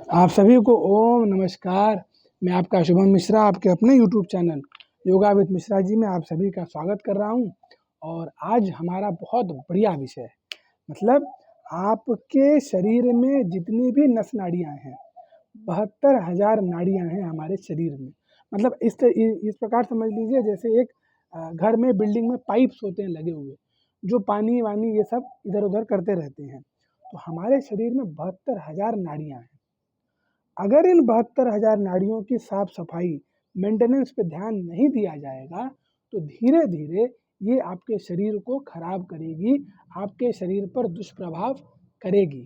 आप सभी को ओम नमस्कार। मैं आपका शुभम मिश्रा आपके अपने YouTube channel yoga with Mishra ji में आप सभी का स्वागत कर रहा हूं। और आज हमारा बहुत बढ़िया विषय है, मतलब आपके शरीर में जितनी भी नस नाड़ियां हैं, 72,000 नाड़ियां हैं हमारे शरीर में। मतलब इस प्रकार समझ लीजिए जैसे एक घर में बिल्डिंग में पाइप्स होते हैं लगे हुए, जो पानी वानी ये सब इधर उधर करते रहते हैं। तो हमारे शरीर में 72,000 नाड़ियां हैं। अगर इन 72,000 नाड़ियों की साफ सफाई मेंटेनेंस पे ध्यान नहीं दिया जाएगा तो धीरे धीरे ये आपके शरीर को खराब करेगी, आपके शरीर पर दुष्प्रभाव करेगी।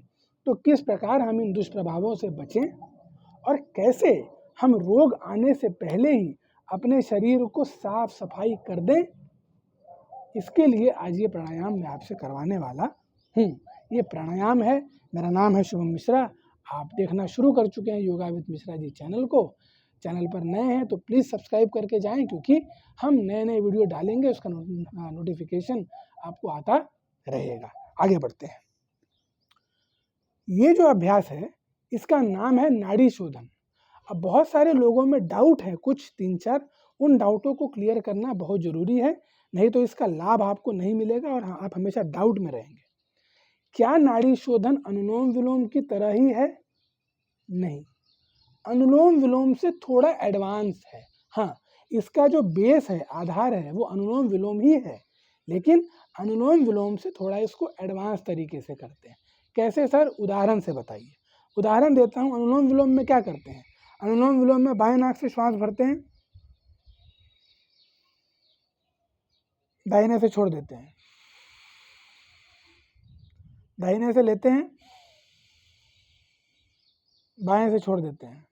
तो किस प्रकार हम इन दुष्प्रभावों से बचें और कैसे हम रोग आने से पहले ही अपने शरीर को साफ सफाई कर दें, इसके लिए आज ये प्राणायाम मैं आपसे करवाने वाला हूँ। ये प्राणायाम है। मेरा नाम है शुभम मिश्रा। आप देखना शुरू कर चुके हैं yoga with Mishra ji channel को। चैनल पर नए हैं तो प्लीज़ सब्सक्राइब करके जाएं, क्योंकि हम नए नए वीडियो डालेंगे उसका नोटिफिकेशन आपको आता रहेगा। आगे बढ़ते हैं। ये जो अभ्यास है इसका नाम है नाड़ी शोधन। अब बहुत सारे लोगों में डाउट है, कुछ 3-4, उन डाउटों को क्लियर करना बहुत ज़रूरी है, नहीं तो इसका लाभ आपको नहीं मिलेगा और आप हमेशा डाउट में रहेंगे। क्या नाड़ी शोधन अनुलोम विलोम की तरह ही है? नहीं, अनुलोम विलोम से थोड़ा एडवांस है। हाँ, इसका जो बेस है, आधार है, वो अनुलोम विलोम ही है, लेकिन अनुलोम विलोम से थोड़ा इसको एडवांस तरीके से करते हैं। कैसे सर? उदाहरण से बताइए। उदाहरण देता हूँ। अनुलोम विलोम में क्या करते हैं? अनुलोम विलोम में बाएं नाक से श्वास भरते हैं, दाहिने से छोड़ देते हैं, दाहिने से लेते हैं, बाएं से छोड़ देते हैं।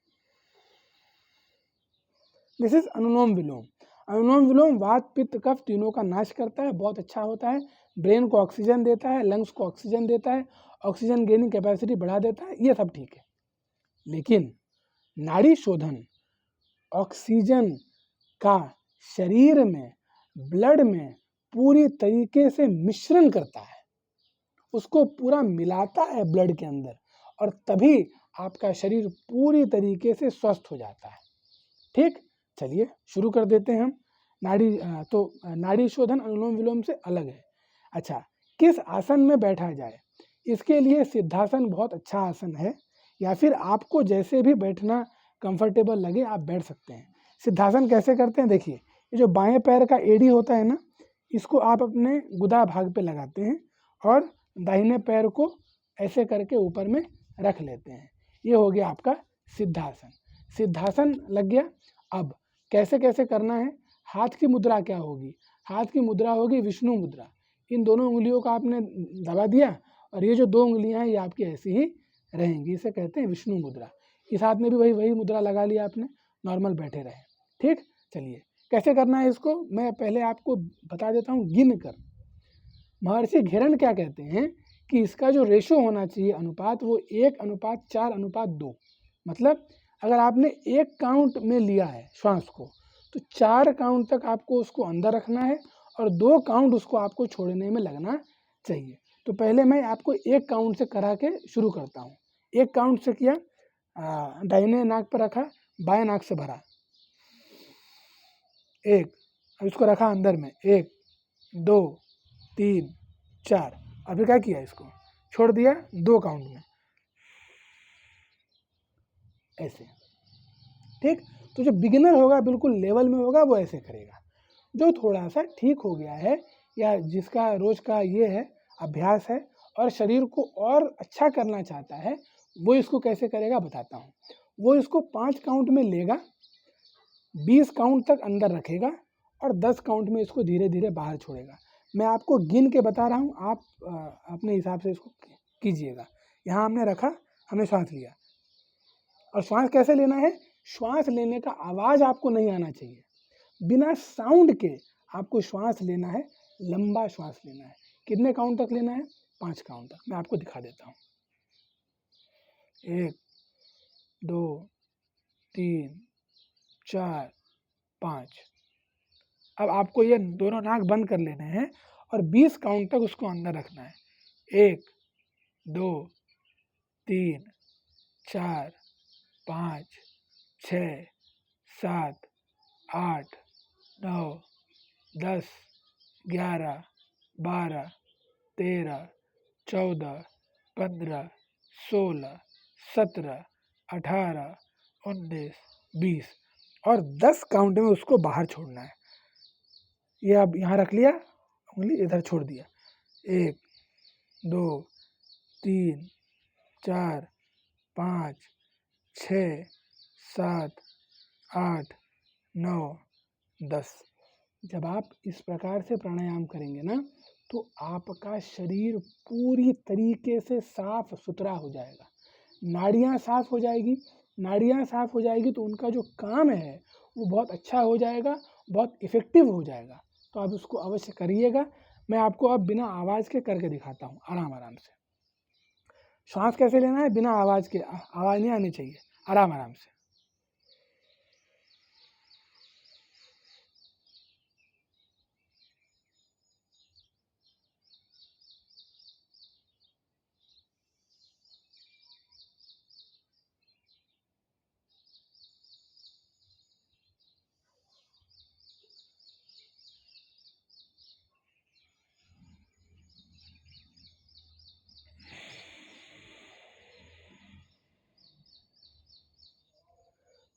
दिस इज अनुलोम विलोम। अनुलोम विलोम वात पित्त कफ तीनों का नाश करता है, बहुत अच्छा होता है। ब्रेन को ऑक्सीजन देता है, लंग्स को ऑक्सीजन देता है, ऑक्सीजन गेनिंग कैपेसिटी बढ़ा देता है, ये सब ठीक है। लेकिन नाड़ी शोधन ऑक्सीजन का शरीर में, ब्लड में पूरी तरीके से मिश्रण करता है, उसको पूरा मिलाता है ब्लड के अंदर, और तभी आपका शरीर पूरी तरीके से स्वस्थ हो जाता है। ठीक, चलिए शुरू कर देते हैं हम। नाड़ी शोधन अनुलोम विलोम से अलग है। अच्छा, किस आसन में बैठा जाए? इसके लिए सिद्धासन बहुत अच्छा आसन है, या फिर आपको जैसे भी बैठना कंफर्टेबल लगे आप बैठ सकते हैं। सिद्धासन कैसे करते हैं? देखिए, ये जो बाएं पैर का एड़ी होता है ना, इसको आप अपने गुदा भाग पे लगाते हैं और दाहिने पैर को ऐसे करके ऊपर में रख लेते हैं। ये हो गया आपका सिद्धासन। सिद्धासन लग गया। अब कैसे कैसे करना है? हाथ की मुद्रा क्या होगी? हाथ की मुद्रा होगी विष्णु मुद्रा। इन दोनों उंगलियों का आपने दबा दिया और ये जो 2 उंगलियां हैं ये आपकी ऐसी ही रहेंगी, इसे कहते हैं विष्णु मुद्रा। इस हाथ में भी वही मुद्रा लगा लिया आपने, नॉर्मल बैठे रहे। ठीक, चलिए कैसे करना है इसको मैं पहले आपको बता देता हूँ गिन कर। महर्षि घिरण क्या कहते हैं कि इसका जो रेशो होना चाहिए, अनुपात, वो 1:4:2। मतलब अगर आपने 1 काउंट में लिया है श्वास को, तो 4 काउंट तक आपको उसको अंदर रखना है और 2 काउंट उसको आपको छोड़ने में लगना चाहिए। तो पहले मैं आपको 1 काउंट से करा के शुरू करता हूँ। 1 काउंट से किया, दाहिने नाक पर रखा, बाएं नाक से भरा, 1, अब इसको रखा अंदर में, 1, 2, 3, 4, अभी क्या किया, इसको छोड़ दिया 2 काउंट में, ऐसे। ठीक, तो जो बिगिनर होगा, बिल्कुल लेवल में होगा, वो ऐसे करेगा। जो थोड़ा सा ठीक हो गया है या जिसका रोज का ये है अभ्यास है और शरीर को और अच्छा करना चाहता है, वो इसको कैसे करेगा बताता हूँ। वो इसको 5 काउंट में लेगा, 20 काउंट तक अंदर रखेगा और 10 काउंट में इसको धीरे धीरे बाहर छोड़ेगा। मैं आपको गिन के बता रहा हूँ, आप अपने हिसाब से इसको कीजिएगा। यहाँ हमने रखा, हमने श्वास लिया, और श्वास कैसे लेना है? श्वास लेने का आवाज़ आपको नहीं आना चाहिए, बिना साउंड के आपको श्वास लेना है, लंबा श्वास लेना है। कितने काउंट तक लेना है? 5 काउंट तक। मैं आपको दिखा देता हूँ। 1, 2, 3, 4, 5। अब आपको ये दोनों नाक बंद कर लेने हैं और 20 काउंट तक उसको अंदर रखना है। 1, 2, 3, 4, 5 6 7 8 9 10 11 12 13 14 15 16 17 18 19 20 और 10 काउंट में उसको बाहर छोड़ना है। ये अब यहाँ रख लिया, उंगली इधर छोड़ दिया। 1 2 3 4 5 6 7 8 9 10। जब आप इस प्रकार से प्राणायाम करेंगे ना तो आपका शरीर पूरी तरीके से साफ सुथरा हो जाएगा, नाड़ियाँ साफ हो जाएगी। नाड़ियाँ साफ हो जाएगी तो उनका जो काम है वो बहुत अच्छा हो जाएगा, बहुत इफ़ेक्टिव हो जाएगा। तो आप उसको अवश्य करिएगा। मैं आपको अब बिना आवाज़ के करके दिखाता हूँ आराम आराम से। श्वास कैसे लेना है, बिना आवाज़ के, आवाज़ नहीं आनी चाहिए, आराम आराम से।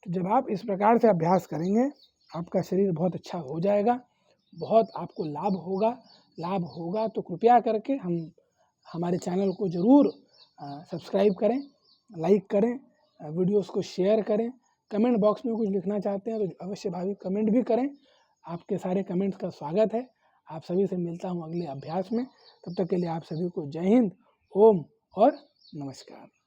तो जब आप इस प्रकार से अभ्यास करेंगे आपका शरीर बहुत अच्छा हो जाएगा, बहुत आपको लाभ होगा। लाभ होगा तो कृपया करके हमारे चैनल को ज़रूर सब्सक्राइब करें, लाइक करें, वीडियोस को शेयर करें। कमेंट बॉक्स में कुछ लिखना चाहते हैं तो अवश्य भावी कमेंट भी करें। आपके सारे कमेंट्स का स्वागत है। आप सभी से मिलता हूँ अगले अभ्यास में। तब तक के लिए आप सभी को जय हिंद, ओम और नमस्कार।